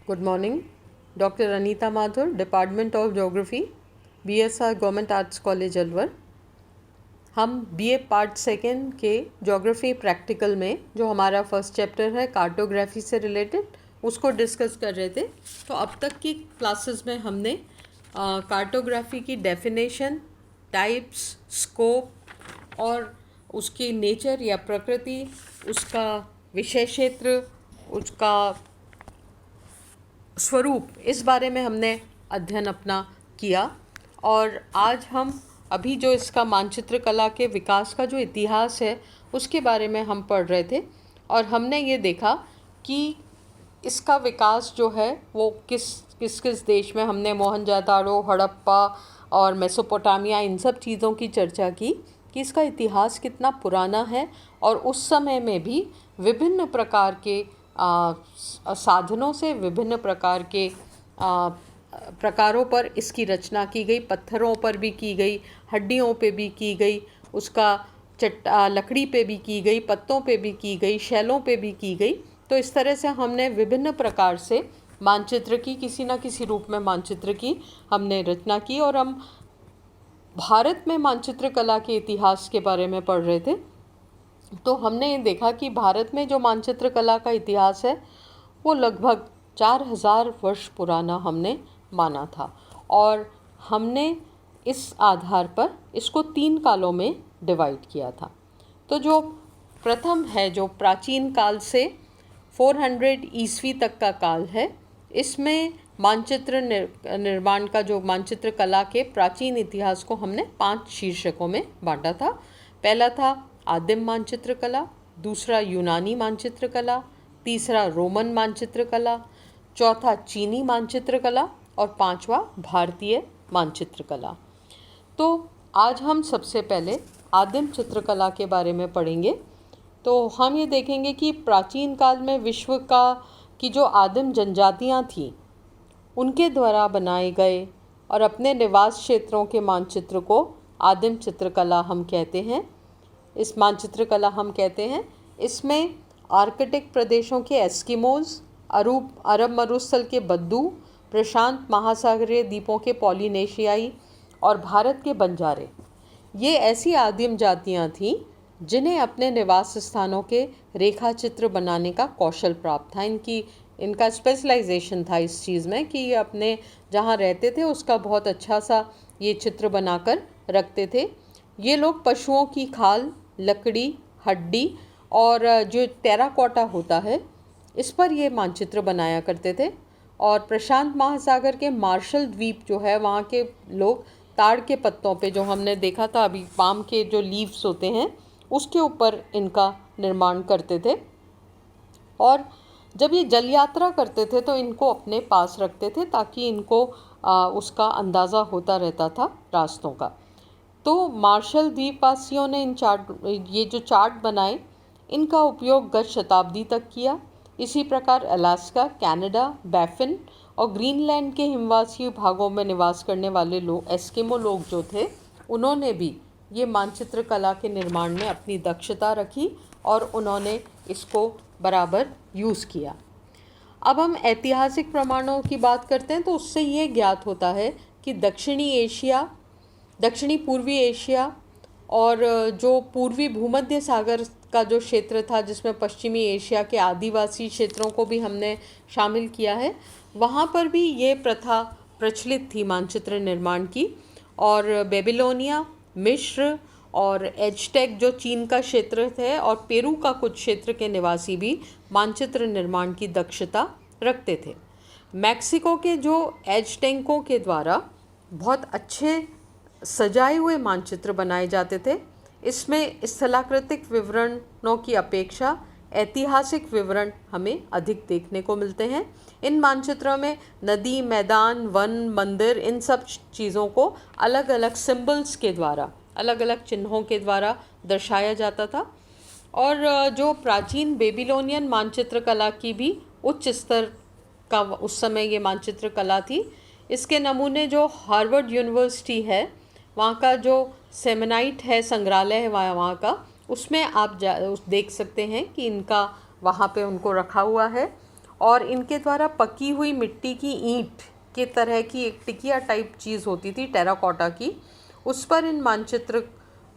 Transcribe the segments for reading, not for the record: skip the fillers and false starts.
Good morning. Dr. Anita Mathur, Department of Geography, BSR Government Arts College Alwar. हम BA part second के geography practical में जो हमारा first chapter है cartography से रिलेटेड उसको डिस्कस कर रहे थे। तो अब तक की क्लासेस में हमने कार्टोग्राफी की डेफिनेशन, टाइप्स, स्कोप और उसकी नेचर या प्रकृति, उसका विषय क्षेत्र, उसका स्वरूप, इस बारे में हमने अध्ययन अपना किया। और आज हम अभी जो इसका मानचित्र कला के विकास का जो इतिहास है उसके बारे में हम पढ़ रहे थे। और हमने ये देखा कि इसका विकास जो है वो किस देश में, हमने मोहनजोदाड़ो, हड़प्पा और मेसोपोटामिया, इन सब चीज़ों की चर्चा की कि इसका इतिहास कितना पुराना है। और उस समय में भी विभिन्न प्रकार के साधनों से, विभिन्न प्रकार के प्रकारों पर इसकी रचना की गई, पत्थरों पर भी की गई, हड्डियों पे भी की गई, उसका लकड़ी पे भी की गई, पत्तों पे भी की गई, शैलों पे भी की गई। तो इस तरह से हमने विभिन्न प्रकार से मानचित्र की, किसी न किसी रूप में मानचित्र की हमने रचना की। और हम भारत में मानचित्र कला के इतिहास के बारे में पढ़ रहे थे। तो हमने ये देखा कि भारत में जो मानचित्र कला का इतिहास है वो लगभग 4000 वर्ष पुराना हमने माना था। और हमने इस आधार पर इसको 3 कालों में डिवाइड किया था। तो जो प्रथम है, जो प्राचीन काल से 400 ईस्वी तक का काल है, इसमें मानचित्र निर्माण का, जो मानचित्र कला के प्राचीन इतिहास को हमने 5 शीर्षकों में बांटा था। पहला था आदिम मानचित्र कला, दूसरा यूनानी मानचित्र कला, तीसरा रोमन मानचित्र कला, चौथा चीनी मानचित्र कला और 5वां भारतीय मानचित्र कला। तो आज हम सबसे पहले आदिम चित्रकला के बारे में पढ़ेंगे। तो हम ये देखेंगे कि प्राचीन काल में विश्व की जो आदिम जनजातियाँ थीं उनके द्वारा बनाए गए और अपने निवास क्षेत्रों के मानचित्र को आदिम चित्रकला हम कहते हैं। इस मानचित्र कला हम कहते हैं। इसमें आर्कटिक प्रदेशों के एस्किमोज, अरब मरुस्थल के बद्दू, प्रशांत महासागरीय द्वीपों के पॉलिनेशियाई और भारत के बंजारे, ये ऐसी आदिम जातियां थीं जिन्हें अपने निवास स्थानों के रेखा चित्र बनाने का कौशल प्राप्त था। इनका स्पेशलाइजेशन था इस चीज़ में कि ये अपने जहाँ रहते थे उसका बहुत अच्छा सा ये चित्र बनाकर रखते थे। ये लोग पशुओं की खाल, लकड़ी, हड्डी और जो टेराकोटा होता है इस पर ये मानचित्र बनाया करते थे। और प्रशांत महासागर के मार्शल द्वीप जो है, वहाँ के लोग ताड़ के पत्तों पे, जो हमने देखा था अभी, पाम के जो लीव्स होते हैं उसके ऊपर इनका निर्माण करते थे। और जब ये जल यात्रा करते थे तो इनको अपने पास रखते थे ताकि इनको उसका अंदाज़ा होता रहता था रास्तों का। तो मार्शल द्वीपवासियों ने ये जो चार्ट बनाए, इनका उपयोग गत शताब्दी तक किया। इसी प्रकार अलास्का, कनाडा, बैफिन और ग्रीनलैंड के हिमवासी भागों में निवास करने वाले लोग, एस्किमो लोग जो थे, उन्होंने भी ये मानचित्र कला के निर्माण में अपनी दक्षता रखी और उन्होंने इसको बराबर यूज़ किया। अब हम ऐतिहासिक प्रमाणों की बात करते हैं तो उससे ये ज्ञात होता है कि दक्षिणी पूर्वी एशिया और जो पूर्वी भूमध्य सागर का जो क्षेत्र था, जिसमें पश्चिमी एशिया के आदिवासी क्षेत्रों को भी हमने शामिल किया है, वहाँ पर भी ये प्रथा प्रचलित थी मानचित्र निर्माण की। और बेबीलोनिया, मिस्र और एज़टेक जो चीन का क्षेत्र थे और पेरू का कुछ क्षेत्र के निवासी भी मानचित्र निर्माण की दक्षता रखते थे। मैक्सिको के जो एज़टेकों के द्वारा बहुत अच्छे सजाए हुए मानचित्र बनाए जाते थे। इसमें स्थलाकृतिक विवरणों की अपेक्षा ऐतिहासिक विवरण हमें अधिक देखने को मिलते हैं। इन मानचित्रों में नदी, मैदान, वन, मंदिर, इन सब चीज़ों को अलग अलग सिंबल्स के द्वारा, अलग अलग चिन्हों के द्वारा दर्शाया जाता था। और जो प्राचीन बेबीलोनियन मानचित्र कला की भी उच्च स्तर का उस समय ये मानचित्र कला थी। इसके नमूने जो हार्वर्ड यूनिवर्सिटी है, वहाँ का जो सेमेनाइट है, संग्रहालय है वहाँ का, उसमें आप देख सकते हैं कि इनका वहाँ पे उनको रखा हुआ है। और इनके द्वारा पकी हुई मिट्टी की ईंट के तरह की एक टिकिया टाइप चीज़ होती थी टेराकोटा की, उस पर इन मानचित्र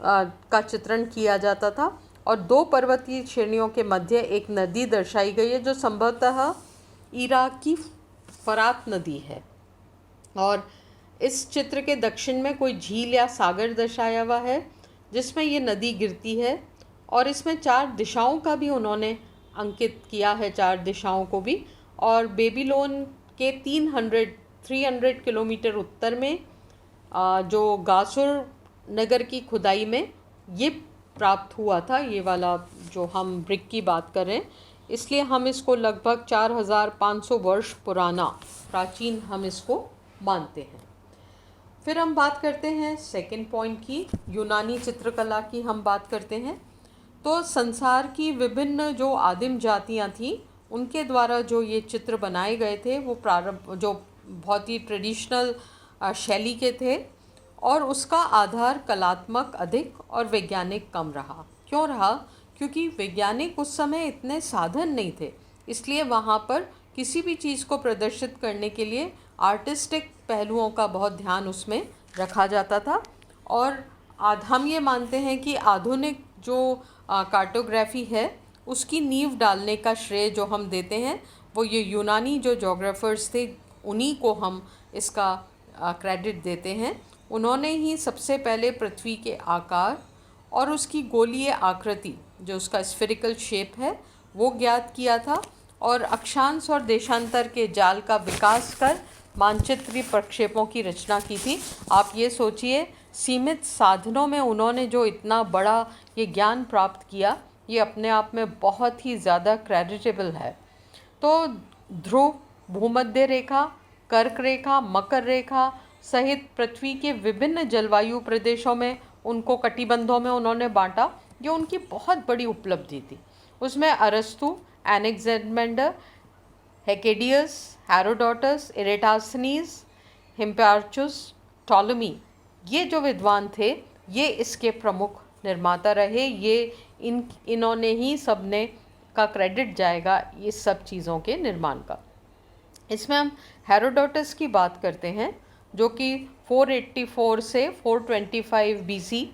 का चित्रण किया जाता था। और दो पर्वतीय श्रेणियों के मध्य एक नदी दर्शाई गई है जो संभवतः इराक की फरात नदी है। और इस चित्र के दक्षिण में कोई झील या सागर दर्शाया हुआ है जिसमें ये नदी गिरती है। और इसमें 4 दिशाओं का भी उन्होंने अंकित किया है, 4 दिशाओं को भी। और बेबीलोन के 300 किलोमीटर उत्तर में जो गासुर नगर की खुदाई में ये प्राप्त हुआ था, ये वाला जो हम ब्रिक की बात कर रहे हैं, इसलिए हम इसको लगभग 4500 वर्ष पुराना प्राचीन हम इसको मानते हैं। फिर हम बात करते हैं सेकंड पॉइंट की, यूनानी चित्रकला की हम बात करते हैं। तो संसार की विभिन्न जो आदिम जातियां थीं उनके द्वारा जो ये चित्र बनाए गए थे वो प्रारंभ जो बहुत ही ट्रेडिशनल शैली के थे, और उसका आधार कलात्मक अधिक और वैज्ञानिक कम रहा। क्यों रहा? क्योंकि वैज्ञानिक उस समय इतने साधन नहीं थे, इसलिए वहाँ पर किसी भी चीज़ को प्रदर्शित करने के लिए आर्टिस्टिक पहलुओं का बहुत ध्यान उसमें रखा जाता था। और हम ये मानते हैं कि आधुनिक जो कार्टोग्राफी है उसकी नींव डालने का श्रेय जो हम देते हैं वो ये यूनानी जो जोग्राफर्स थे उन्हीं को हम इसका क्रेडिट देते हैं। उन्होंने ही सबसे पहले पृथ्वी के आकार और उसकी गोलीय आकृति जो उसका स्फेरिकल शेप है वो ज्ञात किया था, और अक्षांश और देशांतर के जाल का विकास कर मानचित्रीय प्रक्षेपों की रचना की थी। आप ये सोचिए, सीमित साधनों में उन्होंने जो इतना बड़ा ये ज्ञान प्राप्त किया, ये अपने आप में बहुत ही ज़्यादा क्रेडिटेबल है। तो ध्रुव, भूमध्य रेखा, कर्क रेखा, मकर रेखा सहित पृथ्वी के विभिन्न जलवायु प्रदेशों में उनको कटिबंधों में उन्होंने बांटा, ये उनकी बहुत बड़ी उपलब्धि थी। उसमें अरस्तु, एनेक्सेमेंडर, हेकेडियस, हेरोडोटस, इरेटास्थनीज, हिप्पार्चुस, टॉलमी, ये जो विद्वान थे ये इसके प्रमुख निर्माता रहे। ये इन्होंने ही सबने का क्रेडिट जाएगा इस सब चीज़ों के निर्माण का। इसमें हम हेरोडोटस की बात करते हैं जो कि 484 से 425 बीसी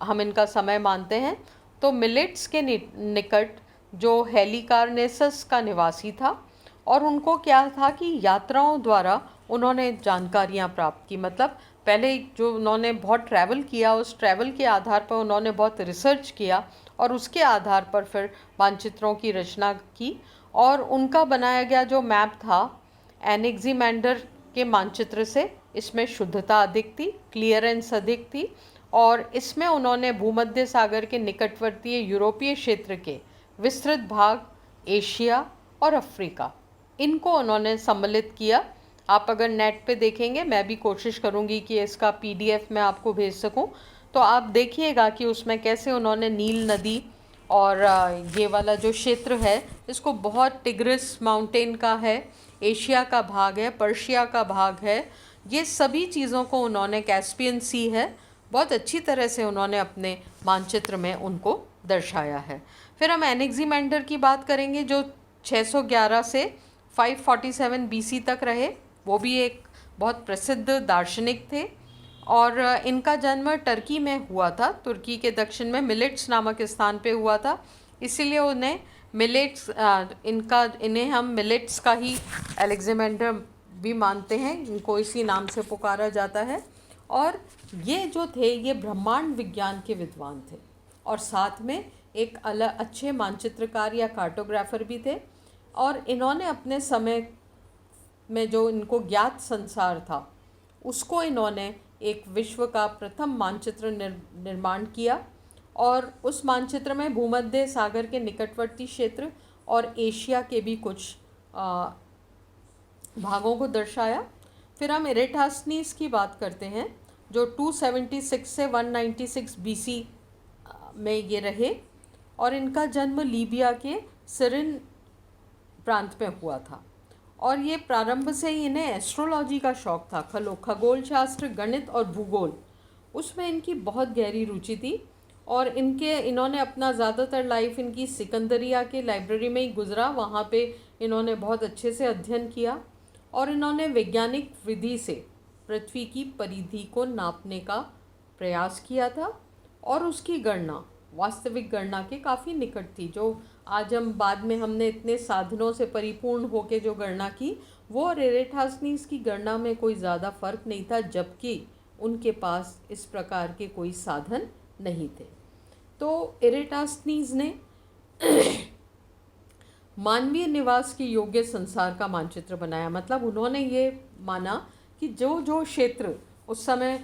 हम इनका समय मानते हैं। तो मिलेट्स के निकट जो हेलिकार्नेसस का निवासी था, और उनको क्या था कि यात्राओं द्वारा उन्होंने जानकारियां प्राप्त की। मतलब पहले जो उन्होंने बहुत ट्रैवल किया, उस ट्रैवल के आधार पर उन्होंने बहुत रिसर्च किया और उसके आधार पर फिर मानचित्रों की रचना की। और उनका बनाया गया जो मैप था एनेक्सिमेंडर के मानचित्र से, इसमें शुद्धता अधिक थी, क्लियरेंस अधिक थी, और इसमें उन्होंने भूमध्य सागर के निकटवर्तीय यूरोपीय क्षेत्र के विस्तृत भाग, एशिया और अफ्रीका, इनको उन्होंने सम्मिलित किया। आप अगर नेट पे देखेंगे, मैं भी कोशिश करूंगी कि इसका पीडीएफ मैं आपको भेज सकूं, तो आप देखिएगा कि उसमें कैसे उन्होंने नील नदी और ये वाला जो क्षेत्र है इसको बहुत टिग्रिस माउंटेन का है, एशिया का भाग है, पर्शिया का भाग है, ये सभी चीज़ों को उन्होंने, कैस्पियन सी है, बहुत अच्छी तरह से उन्होंने अपने मानचित्र में उनको दर्शाया है। फिर हम एनेक्सिमेंडर की बात करेंगे जो 611 से 547 बीसी तक रहे। वो भी एक बहुत प्रसिद्ध दार्शनिक थे और इनका जन्म टर्की में हुआ था, तुर्की के दक्षिण में मिलेट्स नामक स्थान पे हुआ था, इसीलिए उन्हें मिलेट्स इन्हें हम मिलेट्स का ही एलेक्जेंडर भी मानते हैं, इनको इसी नाम से पुकारा जाता है। और ये जो थे ये ब्रह्मांड विज्ञान के विद्वान थे और साथ में एक अलग अच्छे मानचित्रकार या कार्टोग्राफर भी थे। और इन्होंने अपने समय में जो इनको ज्ञात संसार था उसको इन्होंने एक विश्व का प्रथम मानचित्र निर्माण किया, और उस मानचित्र में भूमध्य सागर के निकटवर्ती क्षेत्र और एशिया के भी कुछ भागों को दर्शाया। फिर हम इरेटास्थनीज की बात करते हैं जो 276 से 196 बीसी में ये रहे, और इनका जन्म लीबिया के सिरिन प्रांत में हुआ था। और ये प्रारंभ से ही इन्हें एस्ट्रोलॉजी का शौक़ था, खगोल शास्त्र, गणित और भूगोल, उसमें इनकी बहुत गहरी रुचि थी। और इन्होंने अपना ज़्यादातर लाइफ इनकी सिकंदरिया के लाइब्रेरी में ही गुजरा, वहाँ पे इन्होंने बहुत अच्छे से अध्ययन किया और इन्होंने वैज्ञानिक विधि से पृथ्वी की परिधि को नापने का प्रयास किया था और उसकी गणना वास्तविक गणना के काफ़ी निकट थी। जो आज हम बाद में हमने इतने साधनों से परिपूर्ण होके जो गणना की, वो और एरेटास्नीज की गणना में कोई ज़्यादा फर्क नहीं था, जबकि उनके पास इस प्रकार के कोई साधन नहीं थे। तो एरेटास्नीज ने मानवीय निवास के योग्य संसार का मानचित्र बनाया। मतलब उन्होंने ये माना कि जो जो क्षेत्र उस समय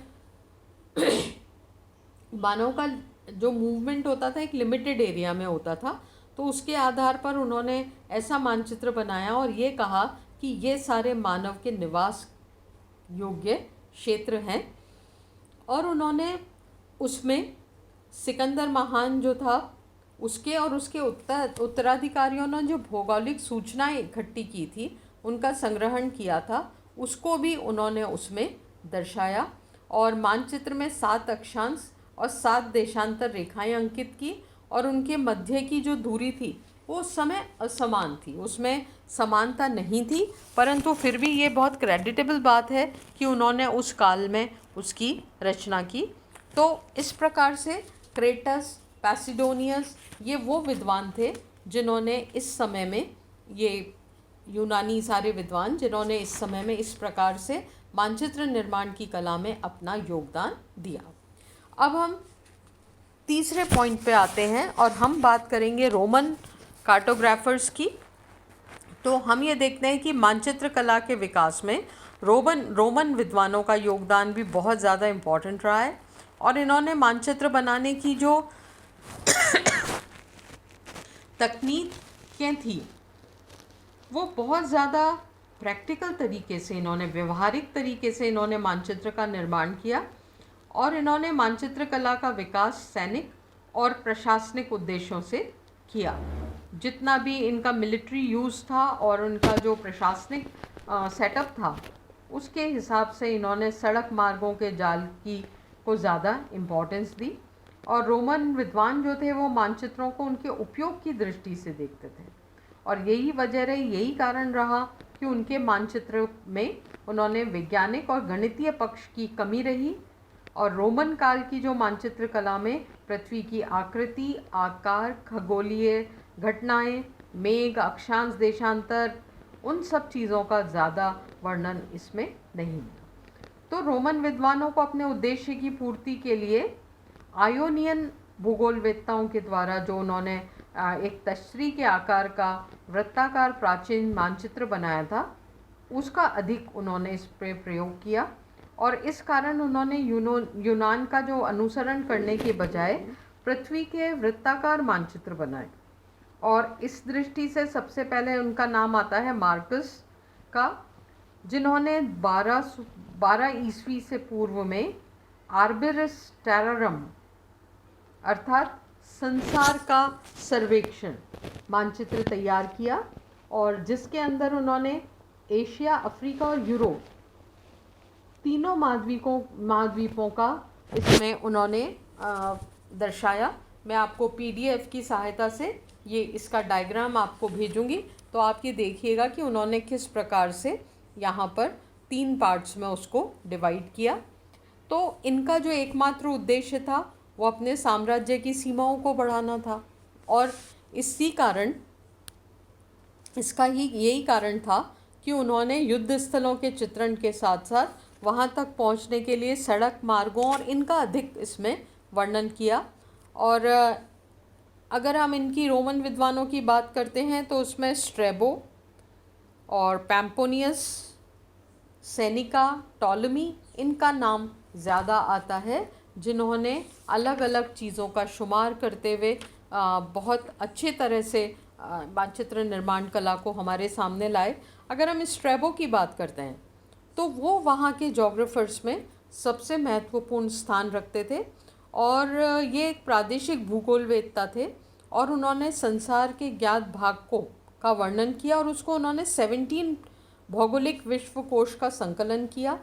मानव का जो मूवमेंट होता था एक लिमिटेड एरिया में होता था, तो उसके आधार पर उन्होंने ऐसा मानचित्र बनाया और ये कहा कि ये सारे मानव के निवास योग्य क्षेत्र हैं। और उन्होंने उसमें सिकंदर महान जो था उसके और उसके उत्तराधिकारियों ने जो भौगोलिक सूचनाएं इकट्ठी की थी, उनका संग्रहण किया था, उसको भी उन्होंने उसमें दर्शाया। और मानचित्र में 7 अक्षांश और 7 देशांतर रेखाएं अंकित की और उनके मध्य की जो दूरी थी वो उस समय असमान थी, उसमें समानता नहीं थी, परंतु फिर भी ये बहुत क्रेडिटेबल बात है कि उन्होंने उस काल में उसकी रचना की। तो इस प्रकार से क्रेटस, पैसिडोनियस, ये वो विद्वान थे जिन्होंने इस समय में, ये यूनानी सारे विद्वान जिन्होंने इस समय में इस प्रकार से मानचित्र निर्माण की कला में अपना योगदान दिया। अब हम तीसरे पॉइंट पे आते हैं और हम बात करेंगे रोमन कार्टोग्राफर्स की। तो हम ये देखते हैं कि मानचित्र कला के विकास में रोमन विद्वानों का योगदान भी बहुत ज़्यादा इम्पॉर्टेंट रहा है। और इन्होंने मानचित्र बनाने की जो तकनीकें थी वो बहुत ज़्यादा प्रैक्टिकल तरीके से, इन्होंने व्यवहारिक तरीके से इन्होंने मानचित्र का निर्माण किया। और इन्होंने मानचित्र कला का विकास सैनिक और प्रशासनिक उद्देश्यों से किया। जितना भी इनका मिलिट्री यूज़ था और उनका जो प्रशासनिक सेटअप था, उसके हिसाब से इन्होंने सड़क मार्गों के जाल की को ज़्यादा इम्पोर्टेंस दी। और रोमन विद्वान जो थे वो मानचित्रों को उनके उपयोग की दृष्टि से देखते थे और यही वजह रही, यही कारण रहा कि उनके मानचित्र में उन्होंने वैज्ञानिक और गणितीय पक्ष की कमी रही। और रोमन काल की जो मानचित्र कला में पृथ्वी की आकृति, आकार, खगोलीय घटनाएं, मेघ, अक्षांश, देशांतर, उन सब चीज़ों का ज़्यादा वर्णन इसमें नहीं मिला। तो रोमन विद्वानों को अपने उद्देश्य की पूर्ति के लिए आयोनियन भूगोलवेत्ताओं के द्वारा जो उन्होंने एक तश्तरी के आकार का वृत्ताकार प्राचीन मानचित्र बनाया था, उसका अधिक उन्होंने इस पर प्रयोग किया। और इस कारण उन्होंने यूनान का जो अनुसरण करने के बजाय पृथ्वी के वृत्ताकार मानचित्र बनाए। और इस दृष्टि से सबसे पहले उनका नाम आता है मार्कस का, जिन्होंने 12 ईस्वी से पूर्व में आर्बिरिस टेरारम अर्थात संसार का सर्वेक्षण मानचित्र तैयार किया और जिसके अंदर उन्होंने एशिया, अफ्रीका और यूरोप तीनों महाद्वीपों का इसमें उन्होंने दर्शाया। मैं आपको PDF की सहायता से ये इसका डायग्राम आपको भेजूंगी, तो आप ये देखिएगा कि उन्होंने किस प्रकार से यहाँ पर 3 पार्ट्स में उसको डिवाइड किया। तो इनका जो एकमात्र उद्देश्य था वो अपने साम्राज्य की सीमाओं को बढ़ाना था और इसी कारण यही कारण था कि उन्होंने युद्ध स्थलों के चित्रण के साथ साथ वहाँ तक पहुँचने के लिए सड़क मार्गों और इनका अधिक इसमें वर्णन किया। और अगर हम इनकी रोमन विद्वानों की बात करते हैं तो उसमें स्ट्रैबो और पैम्पोनियस, सेनिका, टॉलमी, इनका नाम ज़्यादा आता है, जिन्होंने अलग अलग चीज़ों का शुमार करते हुए बहुत अच्छे तरह से मानचित्र निर्माण कला को हमारे सामने लाए। अगर हम स्ट्रैबो की बात करते हैं तो वो वहाँ के जोग्राफर्स में सबसे महत्वपूर्ण स्थान रखते थे और ये एक प्रादेशिक भूगोलवेत्ता थे और उन्होंने संसार के ज्ञात भाग का वर्णन किया और उसको उन्होंने 17 भौगोलिक विश्वकोश का संकलन किया,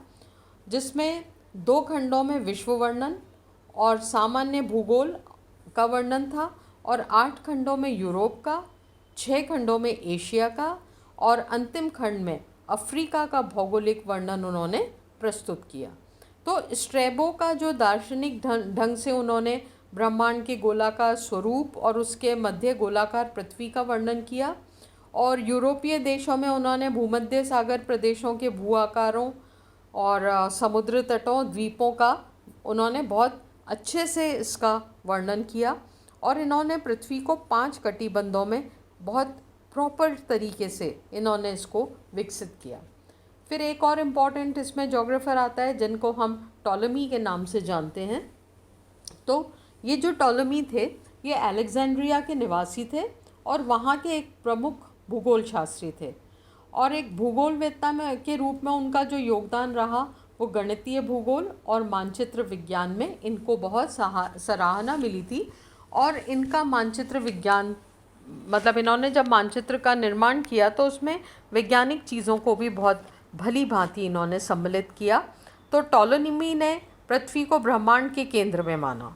जिसमें 2 खंडों में विश्व वर्णन और सामान्य भूगोल का वर्णन था और 8 खंडों में यूरोप का, 6 खंडों में एशिया का और अंतिम खंड में अफ्रीका का भौगोलिक वर्णन उन्होंने प्रस्तुत किया। तो स्ट्रैबो का जो दार्शनिक ढंग से उन्होंने ब्रह्मांड के गोलाकार स्वरूप और उसके मध्य गोलाकार पृथ्वी का वर्णन किया, और यूरोपीय देशों में उन्होंने भूमध्य सागर प्रदेशों के भू आकारों और समुद्र तटों द्वीपों का उन्होंने बहुत अच्छे से इसका वर्णन किया, और इन्होंने पृथ्वी को 5 कटिबंधों में बहुत प्रॉपर तरीके से इन्होंने इसको विकसित किया। फिर एक और इम्पॉर्टेंट इसमें जोग्राफर आता है जिनको हम टॉलेमी के नाम से जानते हैं। तो ये जो टॉलेमी थे ये अलेक्जेंड्रिया के निवासी थे और वहाँ के एक प्रमुख भूगोल शास्त्री थे, और एक भूगोलवेत्ता में के रूप में उनका जो योगदान रहा वो गणितीय भूगोल और मानचित्र विज्ञान में इनको बहुत सराहना मिली थी। और इनका मानचित्र विज्ञान मतलब इन्होंने जब मानचित्र का निर्माण किया तो उसमें वैज्ञानिक चीज़ों को भी बहुत भली भांति इन्होंने सम्मिलित किया। तो टॉलेमी ने पृथ्वी को ब्रह्मांड के केंद्र में माना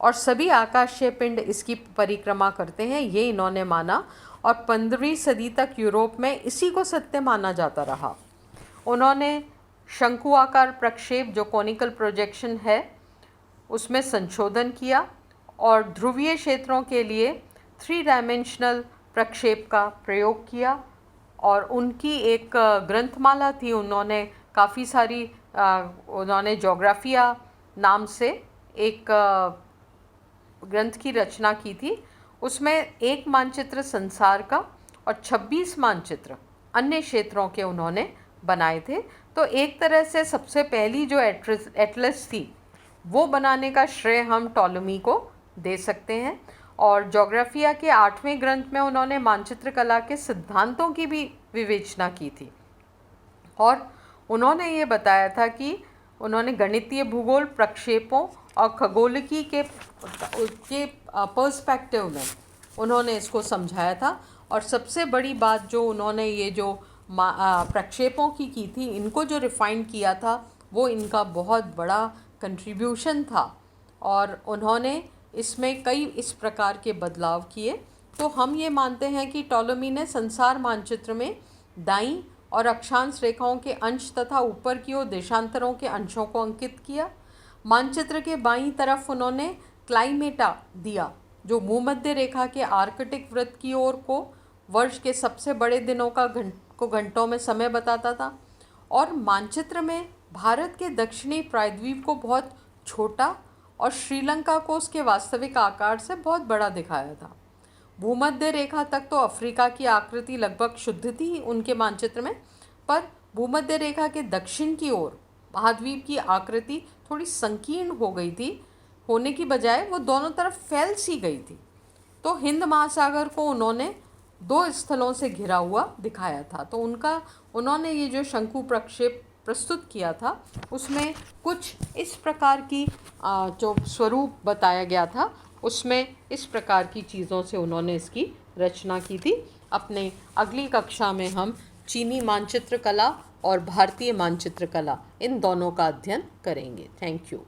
और सभी आकाशीय पिंड इसकी परिक्रमा करते हैं, ये इन्होंने माना, और 15वीं सदी तक यूरोप में इसी को सत्य माना जाता रहा। उन्होंने शंकु आकार प्रक्षेप जो कोनिकल प्रोजेक्शन है उसमें संशोधन किया और ध्रुवीय क्षेत्रों के लिए 3 डायमेंशनल प्रक्षेप का प्रयोग किया, और उनकी एक ग्रंथमाला थी, उन्होंने काफ़ी सारी उन्होंने जोग्राफिया नाम से एक ग्रंथ की रचना की थी। उसमें एक मानचित्र संसार का और 26 मानचित्र अन्य क्षेत्रों के उन्होंने बनाए थे। तो एक तरह से सबसे पहली जो एटलस थी वो बनाने का श्रेय हम टॉलेमी को दे सकते हैं। और जोग्राफिया के 8वें ग्रंथ में उन्होंने मानचित्र कला के सिद्धांतों की भी विवेचना की थी, और उन्होंने ये बताया था कि उन्होंने गणितीय भूगोल प्रक्षेपों और खगोलिकी के पर्सपेक्टिव में उन्होंने इसको समझाया था। और सबसे बड़ी बात जो उन्होंने ये जो प्रक्षेपों की थी, इनको जो रिफाइन किया था वो इनका बहुत बड़ा कंट्रीब्यूशन था, और उन्होंने इसमें कई इस प्रकार के बदलाव किए। तो हम ये मानते हैं कि टॉलेमी ने संसार मानचित्र में दाईं और अक्षांश रेखाओं के अंश तथा ऊपर की ओर देशांतरों के अंशों को अंकित किया। मानचित्र के बाईं तरफ उन्होंने क्लाइमेटा दिया जो भूमध्य रेखा के आर्कटिक वृत्त की ओर को वर्ष के सबसे बड़े दिनों का घंटों में समय बताता था, और मानचित्र में भारत के दक्षिणी प्रायद्वीप को बहुत छोटा और श्रीलंका को उसके वास्तविक आकार से बहुत बड़ा दिखाया था। भूमध्य रेखा तक तो अफ्रीका की आकृति लगभग शुद्ध थी उनके मानचित्र में, पर भूमध्य रेखा के दक्षिण की ओर महाद्वीप की आकृति थोड़ी संकीर्ण हो गई थी, होने की बजाय वो दोनों तरफ फैल सी गई थी। तो हिंद महासागर को उन्होंने 2 स्थलों से घिरा हुआ दिखाया था। तो उन्होंने ये जो शंकु प्रक्षेप प्रस्तुत किया था उसमें कुछ इस प्रकार की जो स्वरूप बताया गया था उसमें इस प्रकार की चीज़ों से उन्होंने इसकी रचना की थी। अपने अगली कक्षा में हम चीनी मानचित्र कला और भारतीय मानचित्र कला इन दोनों का अध्ययन करेंगे। Thank you.